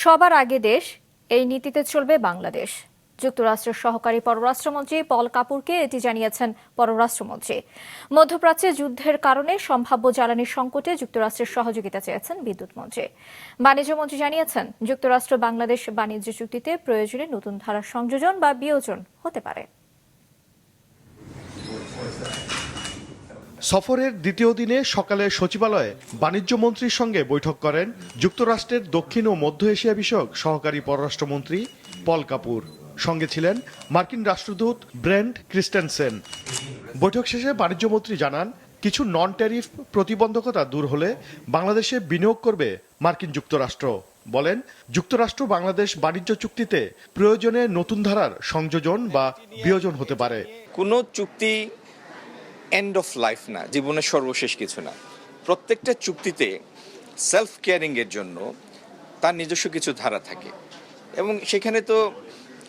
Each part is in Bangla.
সবার আগে দেশ, এই নীতিতে চলবে বাংলাদেশ। যুক্তরাষ্ট্রের সহকারী পররাষ্ট্রমন্ত্রী পল কাপুরকে এটি জানিয়েছেন পররাষ্ট্রমন্ত্রী। মধ্যপ্রাচ্যে যুদ্ধের কারণে সম্ভাব্য জ্বালানি সংকটে যুক্তরাষ্ট্রের সহযোগিতা চেয়েছেন বিদ্যুৎ মন্ত্রী। বাণিজ্যমন্ত্রী জানিয়েছেন, যুক্তরাষ্ট্র বাংলাদেশ বাণিজ্য চুক্তিতে প্রয়োজনে নতুন ধারার সংযোজন বা বিয়োজন হতে পারে। সফরের দ্বিতীয় দিনে সকালে সচিবালয়ে বাণিজ্য মন্ত্রীর সঙ্গে বৈঠক করেন যুক্তরাষ্ট্রের দক্ষিণ ও মধ্য এশিয়া বিষয়ক সহকারী পররাষ্ট্রমন্ত্রী পল কাপুর। সঙ্গে ছিলেন মার্কিন রাষ্ট্রদূত ব্রেন্ট ক্রিস্টেনসেন। বৈঠক শেষে বাণিজ্যমন্ত্রী জানান, কিছু নন ট্যারিফ প্রতিবন্ধকতা দূর হলে বাংলাদেশে বিনিয়োগ করবে মার্কিন যুক্তরাষ্ট্র। বলেন, যুক্তরাষ্ট্র বাংলাদেশ বাণিজ্য চুক্তিতে প্রয়োজনে নতুন ধারার সংযোজন বা বিয়োজন হতে পারে। কোনো চুক্তি এন্ড অফ লাইফ না, জীবনের সর্বশেষ কিছু না। প্রত্যেকটা চুক্তিতে সেলফ কেয়ারিংয়ের জন্য তার নিজস্ব কিছু ধারা থাকে, এবং সেখানে তো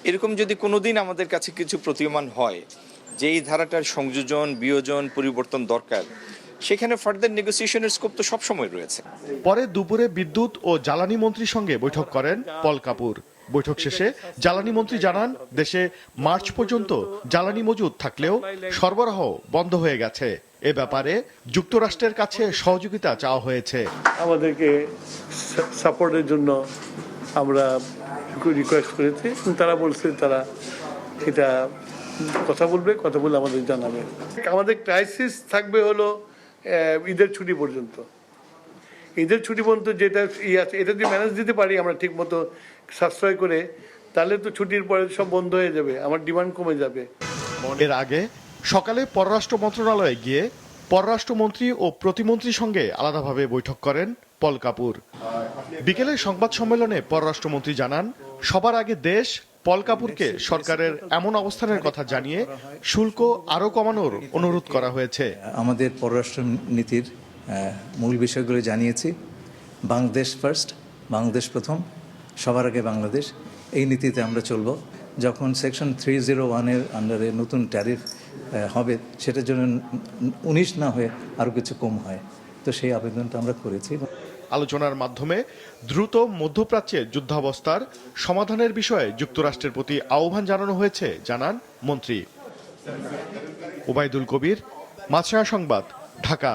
এরকম যদি কোনোদিন আমাদের কাছে কিছু প্রতীয়মান হয় যে এই ধারাটার সংযোজন, বিয়োজন, পরিবর্তন দরকার, সেখানে ফার্দার নেগোসিয়েশনের স্কোপ তো সবসময় রয়েছে। পরে দুপুরে বিদ্যুৎ ও জ্বালানি মন্ত্রীর সঙ্গে বৈঠক করেন পল কাপুর। বৈঠক শেষে জ্বালানি মন্ত্রী জানান, দেশে মার্চ পর্যন্ত জ্বালানি মজুদ থাকলেও সরবরাহ বন্ধ হয়ে গেছে। এ ব্যাপারে যুক্তরাষ্ট্রের কাছে সহযোগিতা চাওয়া হয়েছে। আমাদেরকে সাপোর্টের জন্য আমরা রিকোয়েস্ট করেছি, তারা বলছে তারা এটা কথা বলে আমাদের জানাবে। আমাদের ক্রাইসিস থাকবে হলো ঈদের ছুটি পর্যন্ত। ঈদের ছুটি পর্যন্ত যেটা আছে, এটা যদি ম্যানেজ দিতে পারি আমরা ঠিক মতো সাশ্রয় করে, তাহলে তো ছুটির পরে সব বন্ধ হয়ে যাবে, আমার ডিমান্ড কমে যাবে। এর আগে সকালে পররাষ্ট্র মন্ত্রণালয়ে গিয়ে পররাষ্ট্রমন্ত্রী ও প্রতিমন্ত্রীর সঙ্গে আলাদাভাবে বৈঠক করেন পল কাপুর। বিকেলে সংবাদ সম্মেলনে পররাষ্ট্রমন্ত্রী জানান, সবার আগে দেশ। পল কাপুরকে সরকারের এমন অবস্থানের কথা জানিয়ে শুল্ক আরও কমানোর অনুরোধ করা হয়েছে। আমাদের পররাষ্ট্র নীতির মূল বিষয়গুলো জানিয়েছি। বাংলাদেশ ফার্স্ট, বাংলাদেশ প্রথম, সবার আগে বাংলাদেশ, এই নীতিতে আমরা চলব। যখন সেকশন 301-এর আন্ডারে নতুন ট্যারিফ হবে, সেটার জন্য 19 না হয়ে আরও কিছু কম হয়, তো সেই আবেদনটা আমরা করেছি। আলোচনার মাধ্যমে দ্রুত মধ্যপ্রাচ্যে যুদ্ধাবস্থার সমাধানের বিষয়ে যুক্তরাষ্ট্রের প্রতি আহ্বান জানানো হয়েছে, জানান মন্ত্রী। ওবায়দুল কবির, মাছরাঙা সংবাদ, ঢাকা।